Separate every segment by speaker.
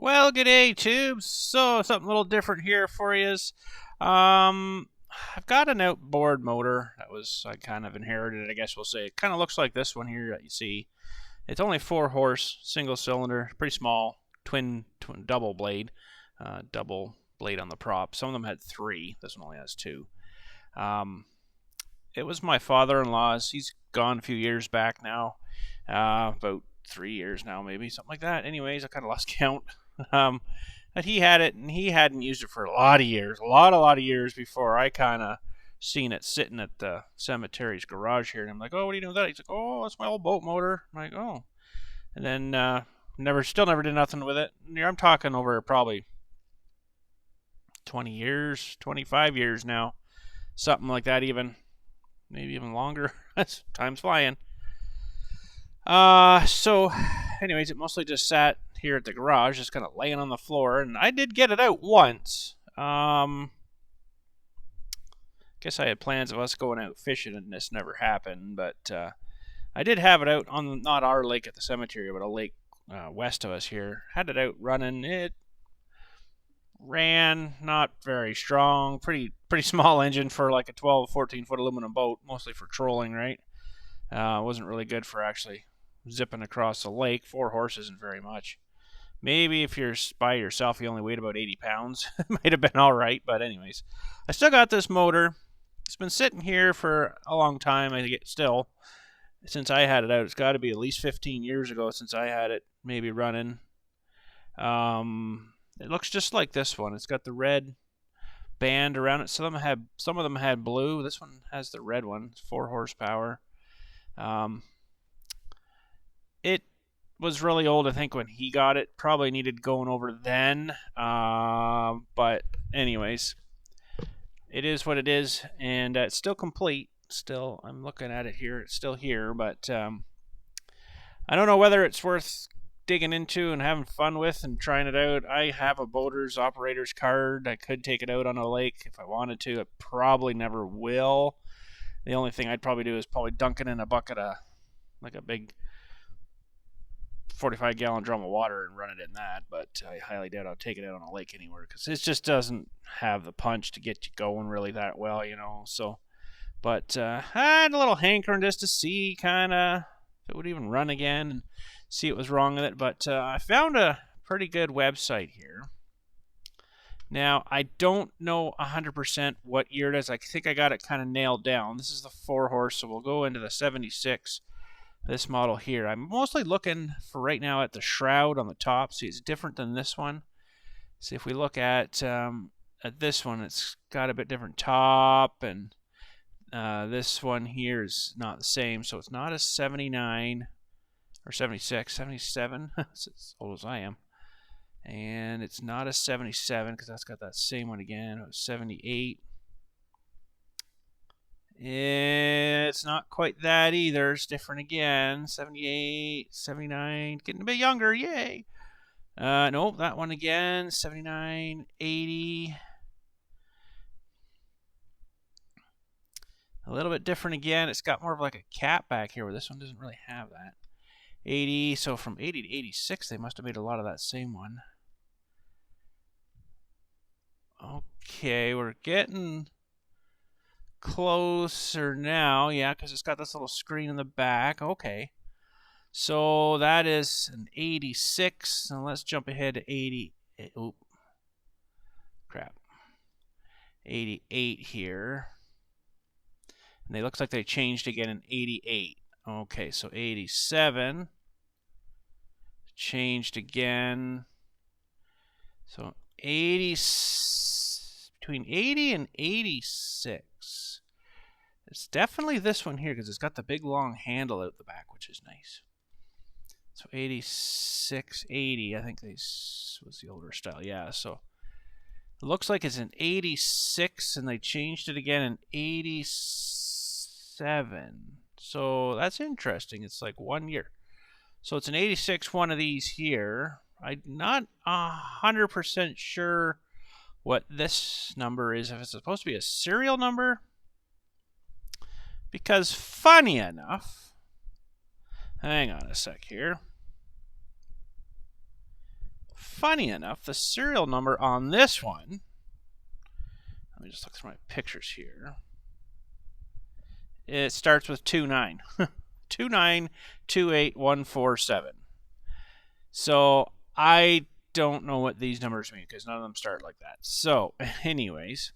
Speaker 1: Well, good day, tubes. So, something a little different here for you is, um, I've got an outboard motor that I kind of inherited, I guess we'll say. It kind of looks like this one here that you see. It's only 4 horse, single cylinder, pretty small, twin double blade on the prop. Some of them had 3. This one only has 2. Um, it was my father-in-law's. He's gone a few years back now, about 3 years now, maybe something like that. Anyways, I kind of lost count. Um, but he had it, and he hadn't used it for a lot of years, a lot of years before I kind of seen it sitting at the cemetery's garage here. And I'm like, "Oh, what are you doing with that?" He's like, "Oh, that's my old boat motor." I'm like, "Oh," and then still never did nothing with it. I'm talking over probably 20 years, 25 years now, something like that, even maybe even longer. Time's flying. So, anyways, it mostly just sat here at the garage, just kind of laying on the floor, and I did get it out once. Guess I had plans of us going out fishing, and this never happened, but I did have it out on not our lake at the cemetery, but a lake west of us here. Had it out running. It ran not very strong, pretty small engine for like a 12, 14-foot aluminum boat, mostly for trolling, right? Wasn't really good for actually zipping across the lake. 4 horse isn't very much. Maybe if you're by yourself, you only weighed about 80 pounds. It might have been all right, but anyways. I still got this motor. It's been sitting here for a long time. I get still, since I had it out. It's got to be at least 15 years ago since I had it maybe running. It looks just like this one. It's got the red band around it. Some of them had blue. This one has the red one. It's 4 horsepower. It was really old, I think, when he got it. Probably needed going over then. But anyways, it is what it is, and it's still complete. Still, I'm looking at it here. It's still here, but I don't know whether it's worth digging into and having fun with and trying it out. I have a boater's operator's card. I could take it out on a lake if I wanted to. I probably never will. The only thing I'd probably do is probably dunk it in a bucket of, like a big 45-gallon drum of water and run it in that, but I highly doubt I'll take it out on a lake anywhere because it just doesn't have the punch to get you going really that well, So, but I had a little hankering just to see kind of if it would even run again and see what was wrong with it. But I found a pretty good website here. Now, I don't know 100% what year it is. I think I got it kind of nailed down. This is the 4 horse, so we'll go into the 76. This model here. I'm mostly looking for right now at the shroud on the top. See, it's different than this one. See, if we look at this one, it's got a bit different top, and this one here is not the same. So it's not a 79 or 76, 77. It's as old as I am. And it's not a 77 because that's got that same one again. It was 78. It's not quite that either. It's different again. 78, 79, getting a bit younger. Yay. Nope, that one again. 79, 80. A little bit different again. It's got more of like a cap back here where this one doesn't really have that. 80, so from 80 to 86, they must have made a lot of that same one. Okay, we're getting closer now, yeah, because it's got this little screen in the back. Okay, so that is an 86. Now let's jump ahead to 80. Oop, crap. 88 here, and it looks like they changed again in 88. Okay, so 87 changed again. So 80, between 80 and 86. It's definitely this one here because it's got the big long handle out the back, which is nice. So 86, 80, I think this was the older style. Yeah, so it looks like it's an 86, and they changed it again in 87. So that's interesting. It's like 1 year. So it's an 86, one of these here. I'm not 100% sure what this number is, if it's supposed to be a serial number. Because funny enough, hang on a sec here. funny enough, the serial number on this one, let me just look through my pictures here. It starts with 29. 2928147. So I don't know what these numbers mean because none of them start like that. So anyways,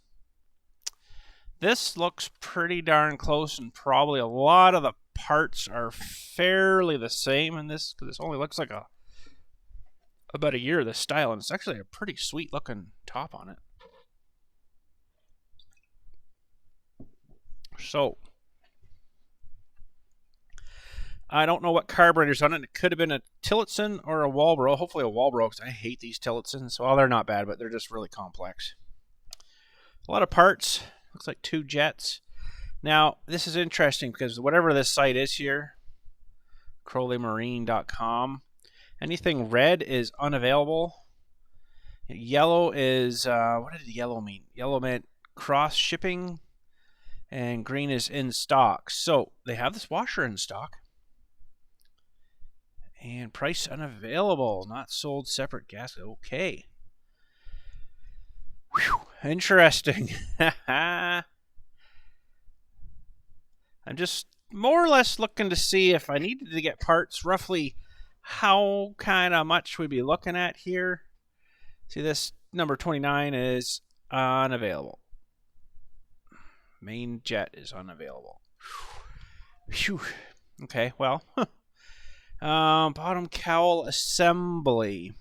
Speaker 1: this looks pretty darn close, and probably a lot of the parts are fairly the same in this, because this only looks like about a year of this style, and it's actually a pretty sweet looking top on it. So I don't know what carburetor's on it. It could have been a Tillotson or a Walbro. Hopefully a Walbro, because I hate these Tillotsons. Well, they're not bad, but they're just really complex. A lot of parts. Looks like 2 jets. Now, this is interesting because whatever this site is here, crowleymarine.com, anything red is unavailable. Yellow is, what did yellow mean? Yellow meant cross shipping, and green is in stock. So they have this washer in stock. And price unavailable, not sold, separate gasket. Okay. Whew, interesting. I'm just more or less looking to see if I needed to get parts, roughly how kind of much we'd be looking at here. See, this number 29 is unavailable. Main jet is unavailable. Whew. Okay, well. Bottom cowl assembly.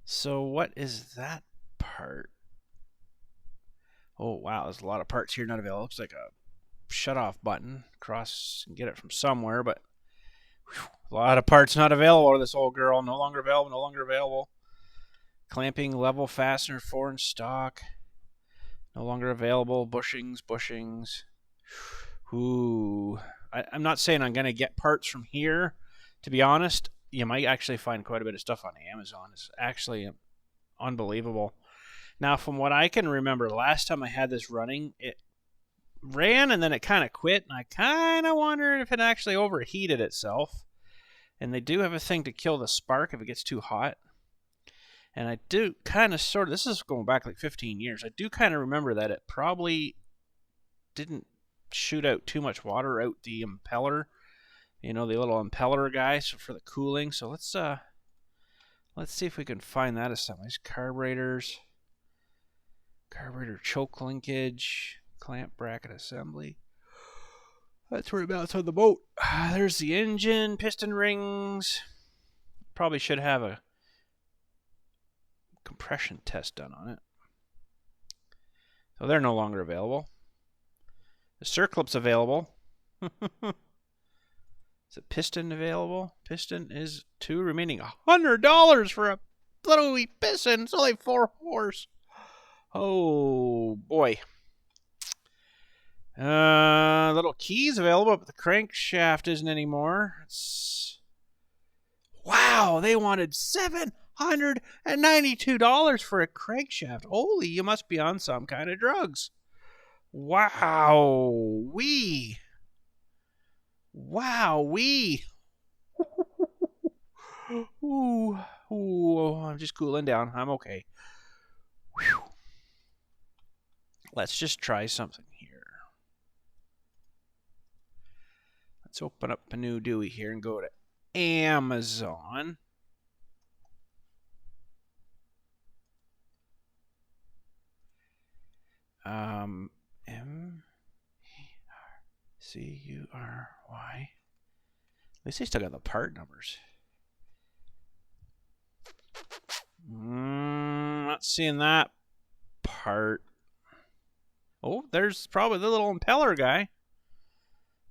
Speaker 1: So what is that part? Oh, wow, there's a lot of parts here not available. Looks like a shut-off button. Cross and get it from somewhere, but whew, a lot of parts not available. This old girl, no longer available, no longer available. Clamping level fastener, 4 in stock. No longer available. Bushings. Ooh. I'm not saying I'm going to get parts from here. To be honest, you might actually find quite a bit of stuff on Amazon. It's actually unbelievable. Now, from what I can remember, last time I had this running, it ran and then it kind of quit, and I kind of wondered if it actually overheated itself. And they do have a thing to kill the spark if it gets too hot. And I do kind of sort of, this is going back like 15 years, I do kind of remember that it probably didn't shoot out too much water out the impeller, you know, the little impeller guy, so for the cooling. So let's see if we can find that assembly. Carburetor choke linkage, clamp bracket assembly. That's where it mounts on the boat. There's the engine, piston rings. Probably should have a compression test done on it. So they're no longer available. The circlip's available. Is a piston available? Piston is 2 remaining. $100 for a little wee piston. It's only 4 horse. Oh boy. Little keys available, but the crankshaft isn't anymore. Wow, they wanted $792 for a crankshaft. Holy, you must be on some kind of drugs. Wow-wee. Wow-wee. Ooh, I'm just cooling down. I'm okay. Whew. Let's just try something here. Let's open up a new Dewey here and go to Amazon. M-E-R-C-U-R-Y. At least they still got the part numbers. Not seeing that part. Oh, there's probably the little impeller guy.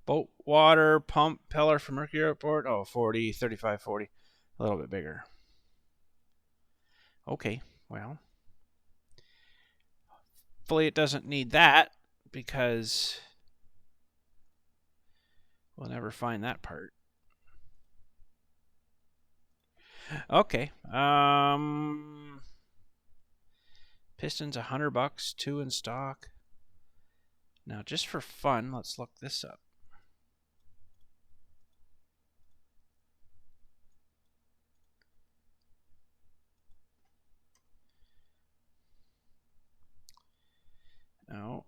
Speaker 1: Boat water pump impeller for Mercury Airport. Oh, 40, 35, 40. A little bit bigger. Okay, well. Hopefully it doesn't need that, because we'll never find that part. Okay. Pistons $100, 2 in stock. Now, just for fun, let's look this up.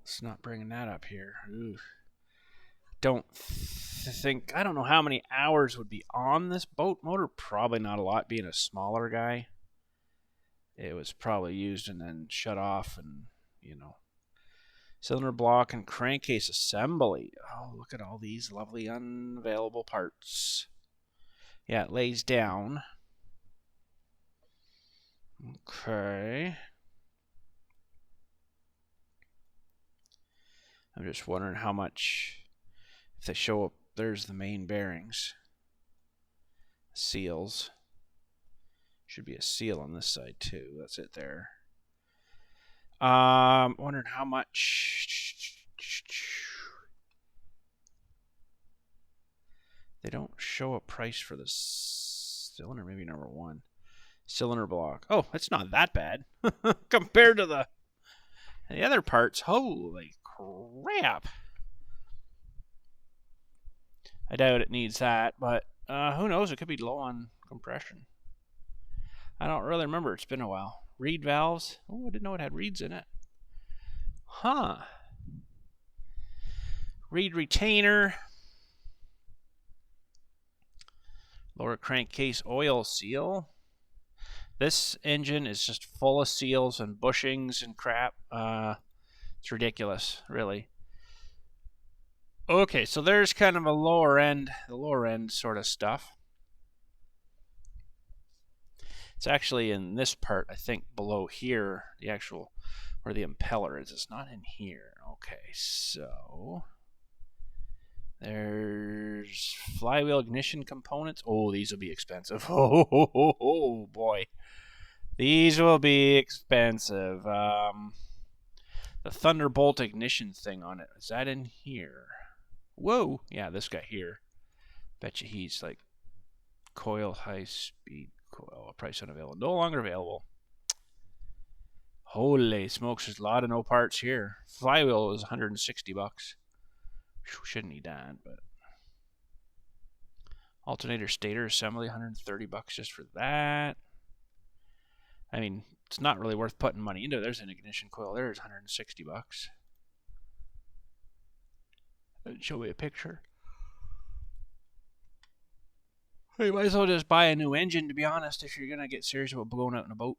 Speaker 1: it's not bringing that up here. Ooh. Don't think, I don't know how many hours would be on this boat motor. Probably not a lot, being a smaller guy. It was probably used and then shut off, and you know. Cylinder block and crankcase assembly. Oh, look at all these lovely unavailable parts. Yeah, it lays down. Okay. I'm just wondering how much, if they show up, there's the main bearings. Seals. Should be a seal on this side too. That's it there. Wondering how much. They don't show a price for the cylinder, maybe number 1. Cylinder block. Oh, it's not that bad compared to the other parts. Holy crap. I doubt it needs that, but who knows? It could be low on compression. I don't really remember. It's been a while. Reed valves. Oh, I didn't know it had reeds in it. Huh. Reed retainer. Lower crankcase oil seal. This engine is just full of seals and bushings and crap. It's ridiculous, really. Okay, so there's kind of a lower end sort of stuff. It's actually in this part, I think, below here, the actual, where the impeller is. It's not in here. Okay, so there's flywheel ignition components. Oh, these will be expensive. Oh boy. These will be expensive. The Thunderbolt ignition thing on it. Is that in here? Whoa. Yeah, this guy here. Bet you he's like coil high speed coil. Price unavailable. No longer available. Holy smokes, there's a lot of no parts here. Flywheel is $160. Shouldn't need that, but alternator stator assembly, $130 just for that. I mean, it's not really worth putting money into. There's an ignition coil. There's $160. Show me a picture. You might as well just buy a new engine, to be honest, if you're going to get serious about going out in a boat.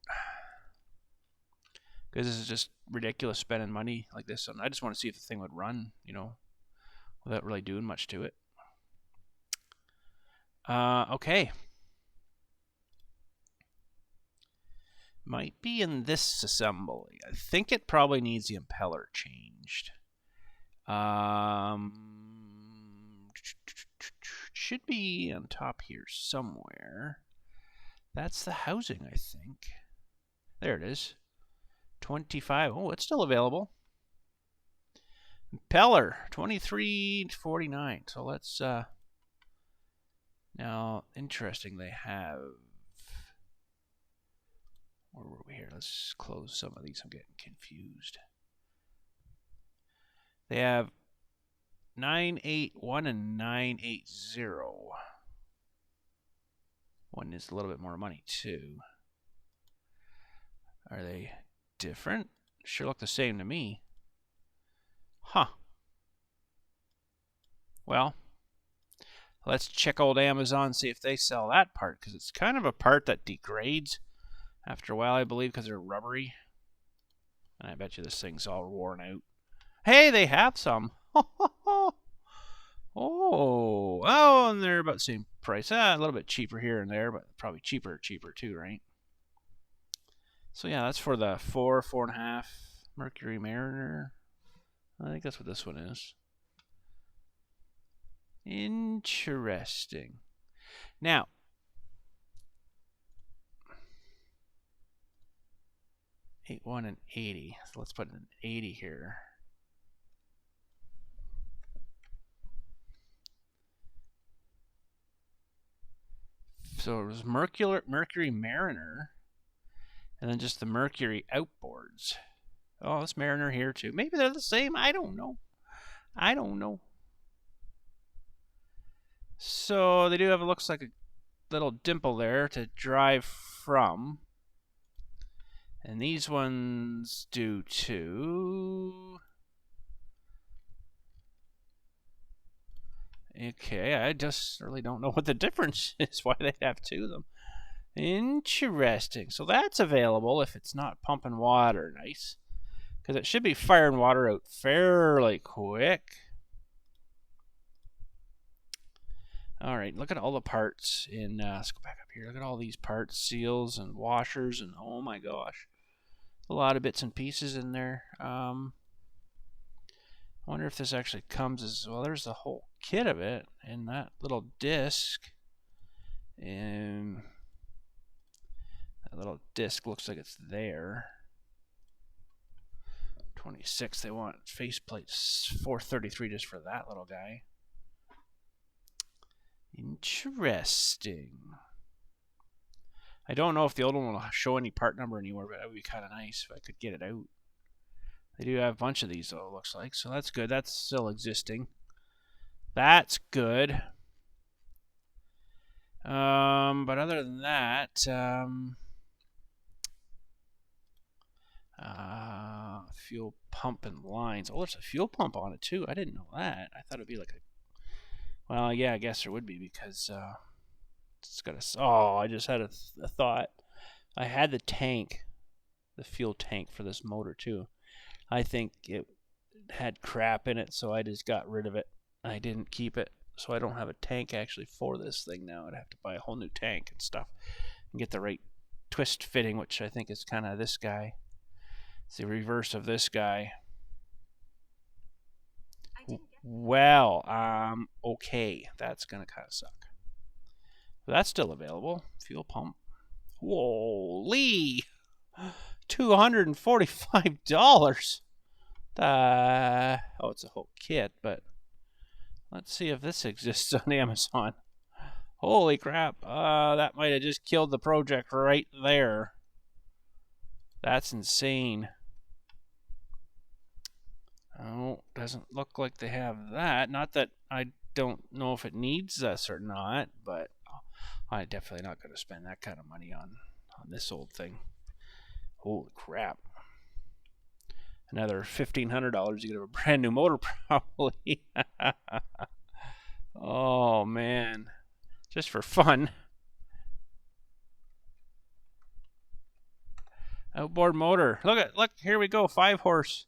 Speaker 1: Because this is just ridiculous spending money like this. And I just want to see if the thing would run, you know, without really doing much to it. Okay. Might be in this assembly. I think it probably needs the impeller changed. Should be on top here somewhere. That's the housing, I think. There it is. 25. Oh, it's still available. Impeller, $23.49. So let's now, interesting, they have, where were we here? Let's close some of these. I'm getting confused. They have 981 and 980. One is a little bit more money too. Are they different? Sure look the same to me. Huh. Well, let's check old Amazon, see if they sell that part, because it's kind of a part that degrades after a while, I believe, because they're rubbery. And I bet you this thing's all worn out. Hey, they have some. Oh, and they're about the same price. A little bit cheaper here and there, but probably cheaper too, right? So yeah, that's for the 4.5 Mercury Mariner. I think that's what this one is. Interesting. Now, $81 and $80. So let's put an 80 here. So it was Mercury Mariner, and then just the Mercury outboards. Oh, this Mariner here too. Maybe they're the same. I don't know. So they do have, it looks like a little dimple there to drive from. And these ones do too. Okay, I just really don't know what the difference is, why they have two of them. Interesting. So that's available if it's not pumping water. Nice. Because it should be firing water out fairly quick. All right, look at all the parts in, let's go back up here. Look at all these parts, seals and washers, and oh my gosh. A lot of bits and pieces in there. I wonder if this actually comes as, well, there's the whole kit of it in that little disc. And that little disc looks like it's there. 26, they want faceplates 433 just for that little guy. Interesting. I don't know if the old one will show any part number anywhere, but that would be kind of nice if I could get it out. They do have a bunch of these, though, it looks like, so that's good. That's still existing. That's good. But other than that, fuel pump and lines. Oh, there's a fuel pump on it too. I didn't know that. I thought it'd be like a, well, yeah, I guess there would be because it's got a, oh, I just had a thought. I had the tank, the fuel tank for this motor too. I think it had crap in it, so I just got rid of it. I didn't keep it, so I don't have a tank actually for this thing now. I'd have to buy a whole new tank and stuff and get the right twist fitting, which I think is kind of this guy. It's the reverse of this guy. Well, okay, that's gonna kind of suck. But that's still available. Fuel pump. Holy, $245. Oh, it's a whole kit, but let's see if this exists on Amazon. Holy crap! That might have just killed the project right there. That's insane. Oh, doesn't look like they have that. Not that I don't know if it needs this or not, but I'm definitely not going to spend that kind of money on this old thing. Holy crap. Another $1,500, you get a brand new motor probably. Oh, man. Just for fun. Outboard motor. Look, here we go. 5-horse.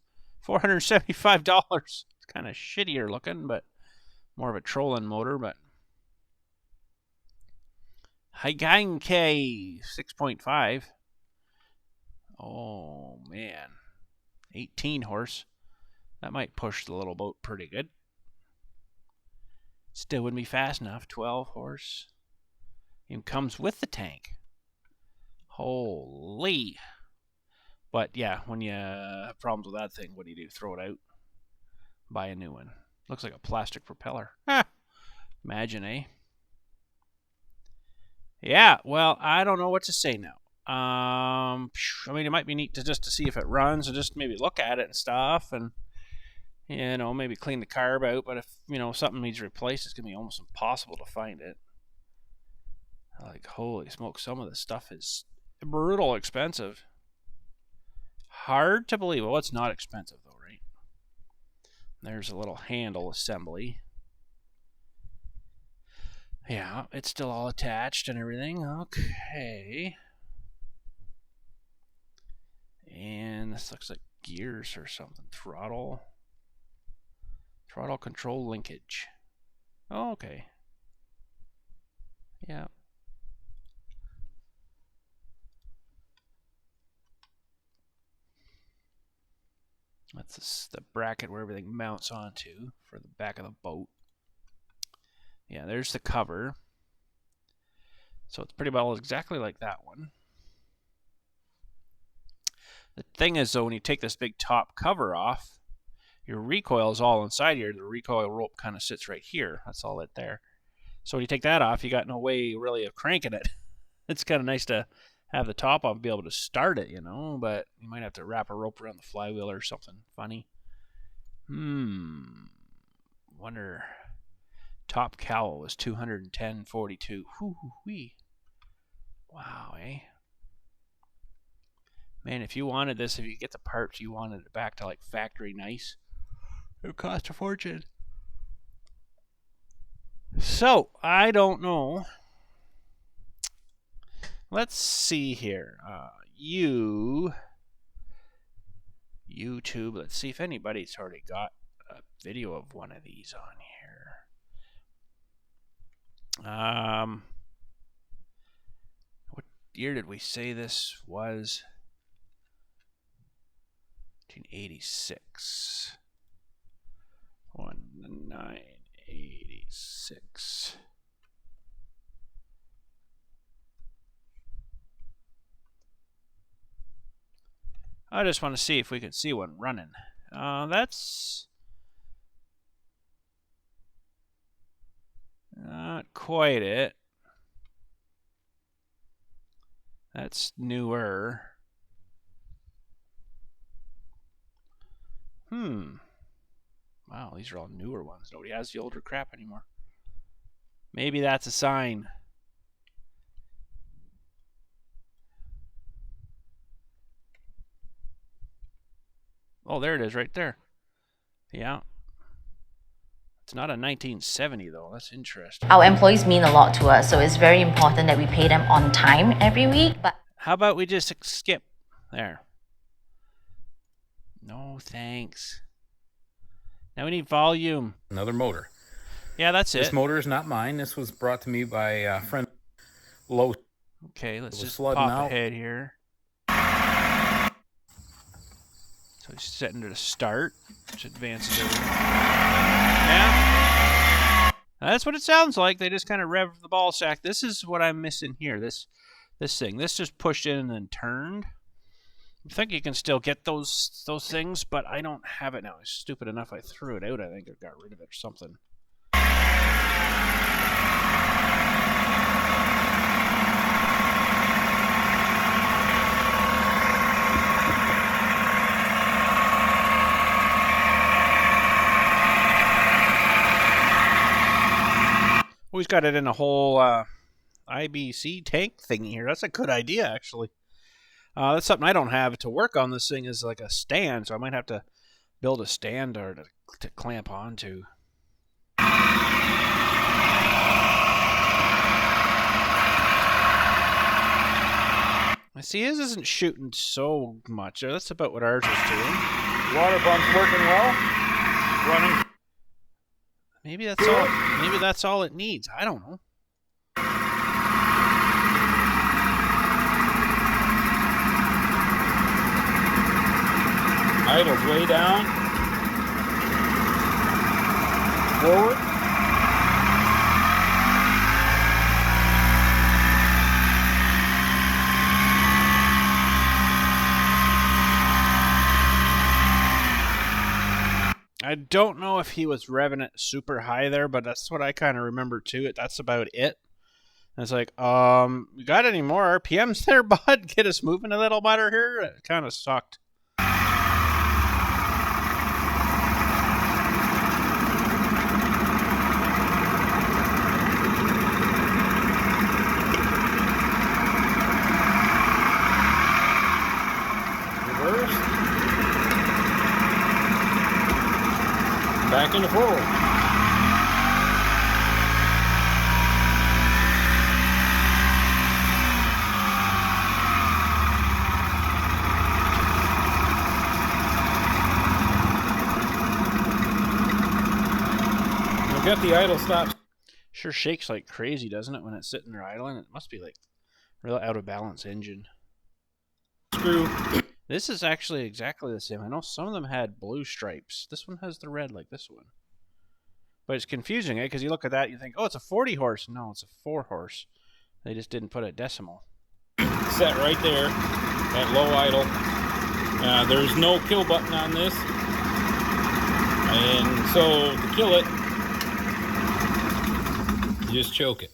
Speaker 1: $475. It's kind of shittier looking, but more of a trolling motor, but Heiganke 6.5. Oh man. 18 horse. That might push the little boat pretty good. Still wouldn't be fast enough. 12 horse. It comes with the tank. Holy. But yeah, when you have problems with that thing, what do? Throw it out? Buy a new one. Looks like a plastic propeller. Imagine, eh? Yeah, well, I don't know what to say now. I mean, it might be neat to just to see if it runs and just maybe look at it and stuff and, you know, maybe clean the carb out. But if, you know, something needs replaced, it's going to be almost impossible to find it. Like, holy smoke, some of this stuff is brutal expensive. Hard to believe. Well, it's not expensive though, right? There's a little handle assembly. Yeah, it's still all attached and everything. Okay. And this looks like gears or something. Throttle control linkage. Oh, okay. Yeah. That's the bracket where everything mounts onto for the back of the boat. Yeah, there's the cover. So it's pretty well exactly like that one. The thing is, though, when you take this big top cover off, your recoil is all inside here. The recoil rope kind of sits right here. That's all it there. So when you take that off, you got no way really of cranking it. It's kind of nice to have the top off and be able to start it, you know, but you might have to wrap a rope around the flywheel or something funny. Wonder. Top cowl was $210.42. Whoo-wee. Wow, eh? Man, if you wanted this, if you get the parts, you wanted it back to like factory nice, it would cost a fortune. So, I don't know. Let's see here. YouTube. Let's see if anybody's already got a video of one of these on here. What year did we say this was? 1986. 1986. I just want to see if we can see one running. That's not quite it. That's newer. Wow, these are all newer ones. Nobody has the older crap anymore. Maybe that's a sign. Oh, there it is right there. Yeah. It's not a 1970, though. That's interesting.
Speaker 2: Our employees mean a lot to us, so it's very important that we pay them on time every week. But
Speaker 1: how about we just skip there? No, thanks. Now we need volume.
Speaker 3: Another motor.
Speaker 1: Yeah, that's it.
Speaker 3: This motor is not mine. This was brought to me by a friend. Low.
Speaker 1: Okay, let's just
Speaker 3: flooding
Speaker 1: pop
Speaker 3: out.
Speaker 1: ahead here. So he's setting it to start, which advances it. Yeah. That's what it sounds like. They just kind of rev the ball sack. This is what I'm missing here. This thing. This just pushed in and then turned. I think you can still get those things, but I don't have it now. It's stupid enough I threw it out. I think I got rid of it or something. Always got it in a whole IBC tank thingy here. That's a good idea, actually. That's something I don't have to work on. This thing is like a stand, so I might have to build a stand or to clamp onto. I see his isn't shooting so much. That's about what ours is doing.
Speaker 3: Water pump's working well. Running.
Speaker 1: Maybe that's all. Maybe that's all it needs. I don't know.
Speaker 3: Idle's way down. Forward.
Speaker 1: I don't know if he was revving it super high there, but that's what I kind of remember too. That's about it. And it's like, you got any more RPMs there, bud? Get us moving a little better here. It kind of sucked.
Speaker 3: Back into forward. We've got the idle stop.
Speaker 1: Sure shakes like crazy, doesn't it, when it's sitting there idling? It must be like real out of balance engine.
Speaker 3: Screw.
Speaker 1: This is actually exactly the same. I know some of them had blue stripes. This one has the red like this one. But it's confusing, because you look at that and you think, oh, it's a 40 horse. No, it's a 4 horse. They just didn't put a decimal.
Speaker 3: Set right there at low idle. There's no kill button on this. And so to kill it, you just choke it.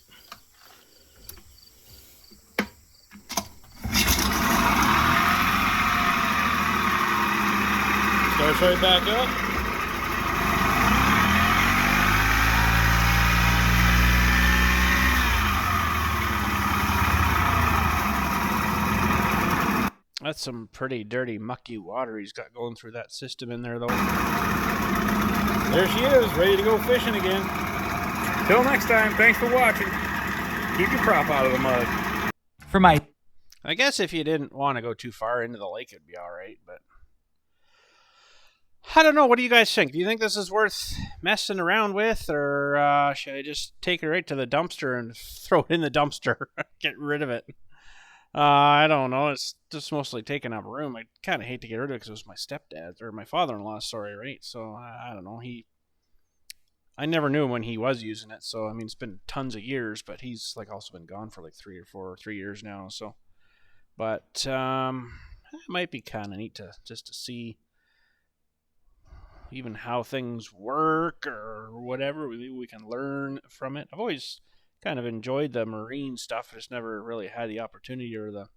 Speaker 3: Starts right back up.
Speaker 1: That's some pretty dirty, mucky water he's got going through that system in there, though.
Speaker 3: There she is, ready to go fishing again. Till next time, thanks for watching. Keep your prop out of the mud.
Speaker 4: For my
Speaker 1: I guess if you didn't want to go too far into the lake, it'd be all right, but I don't know. What do you guys think? Do you think this is worth messing around with, or should I just take it right to the dumpster and throw it in the dumpster? Get rid of it. I don't know. It's just mostly taking up room. I kind of hate to get rid of it because it was my stepdad's or my father-in-law's, sorry, right? So I don't know. I never knew him when he was using it. So I mean, it's been tons of years, but he's like also been gone for like 3 years now. So, but it might be kind of neat to just to see even how things work or whatever. Maybe we can learn from it. I've always kind of enjoyed the marine stuff. I just never really had the opportunity or the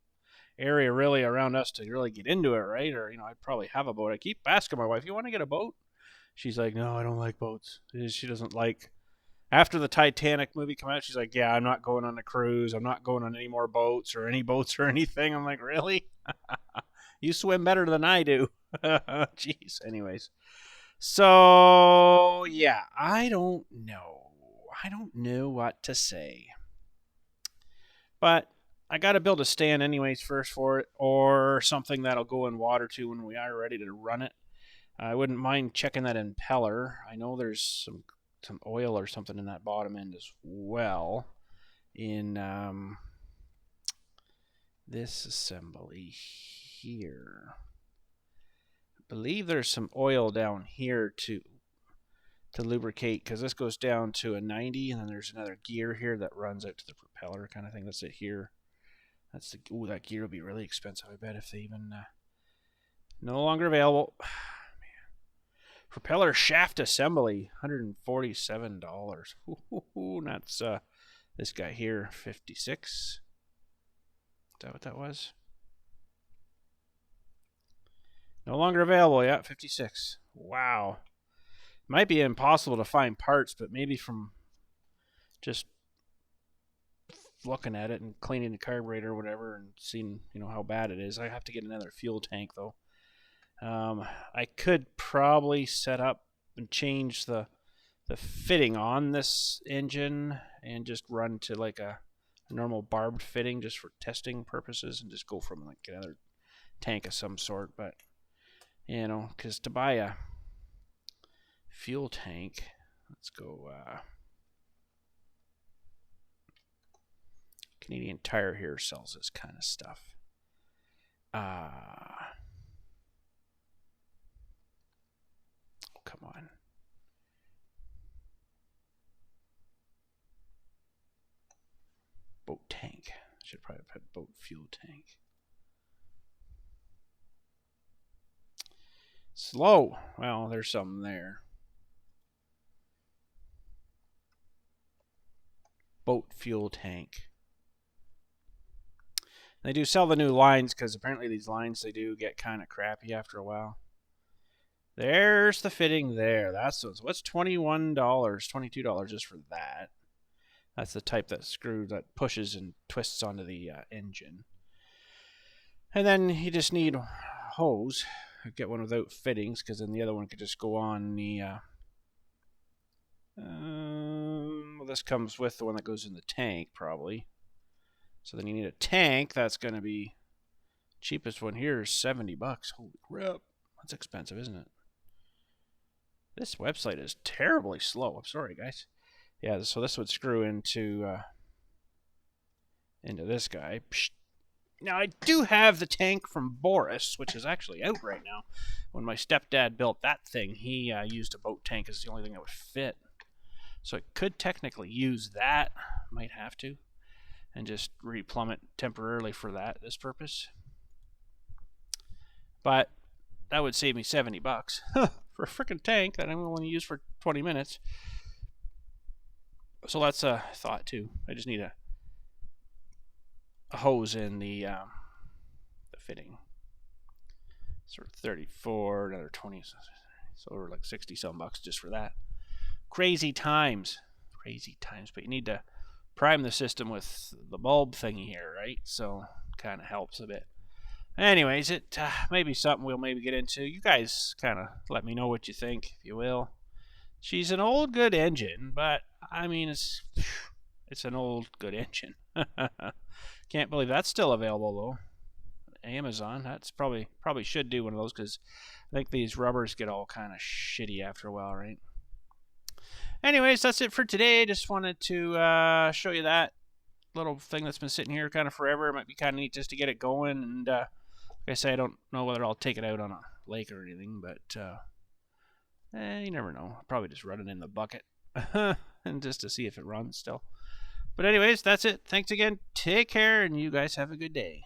Speaker 1: area really around us to really get into it, right? Or, I'd probably have a boat. I keep asking my wife, you want to get a boat? She's like, no, I don't like boats. She doesn't like... After the Titanic movie came out, she's like, yeah, I'm not going on a cruise. I'm not going on any more boats or anything. I'm like, really? You swim better than I do. Jeez. Anyways. So, yeah, I don't know. I don't know what to say. But I got to build a stand anyways first for it, or something that'll go in water too when we are ready to run it. I wouldn't mind checking that impeller. I know there's some oil or something in that bottom end as well in this assembly here. I believe there's some oil down here to lubricate, because this goes down to a 90, and then there's another gear here that runs out to the propeller kind of thing. That's it here. That's the... Ooh, that gear will be really expensive, I bet, if they even... no longer available. Man. Propeller shaft assembly, $147. Ooh, that's this guy here, 56. Is that what that was? No longer available, yeah, 56. Wow. Might be impossible to find parts, but maybe from just looking at it and cleaning the carburetor or whatever and seeing, how bad it is. I have to get another fuel tank, though. I could probably set up and change the fitting on this engine and just run to like a normal barbed fitting just for testing purposes and just go from like another tank of some sort. But, because to buy a fuel tank, let's go Canadian Tire here sells this kind of stuff. Come on. Boat tank. I should probably put boat fuel tank. Slow. Well, there's something there. Boat fuel tank. They do sell the new lines, because apparently these lines, they do get kind of crappy after a while. There's the fitting there. That's what's $21, $22 just for that. That's the type that pushes and twists onto the engine. And then you just need a hose. Get one without fittings, because then the other one could just go on the... well, this comes with the one that goes in the tank, probably. So then you need a tank. That's going to be... Cheapest one here is $70. Holy crap. That's expensive, isn't it? This website is terribly slow. I'm sorry, guys. Yeah, so this would screw into this guy. Psh. Now, I do have the tank from Boris, which is actually out right now. When my stepdad built that thing, he used a boat tank as the only thing that would fit. So it could technically use that. Might have to. And just replumb it temporarily for this purpose. But that would save me $70 for a freaking tank that I'm going to use for 20 minutes. So that's a thought too. I just need a hose in the fitting. Sort of 34, another 20, so over like 60 some bucks just for that. Crazy times, but you need to prime the system with the bulb thingy here, right? So kind of helps a bit. Anyways, it may be something we'll maybe get into. You guys kind of let me know what you think, if you will. She's an old good engine, but I mean it's an old good engine. Can't believe that's still available though. Amazon. That's probably should do one of those because I think these rubbers get all kind of shitty after a while, right? Anyways, that's it for today. Just wanted to show you that little thing that's been sitting here kind of forever. It might be kind of neat just to get it going. And like I say, I don't know whether I'll take it out on a lake or anything, but you never know. I'll probably just run it in the bucket and just to see if it runs still. But anyways, that's it. Thanks again. Take care, and you guys have a good day.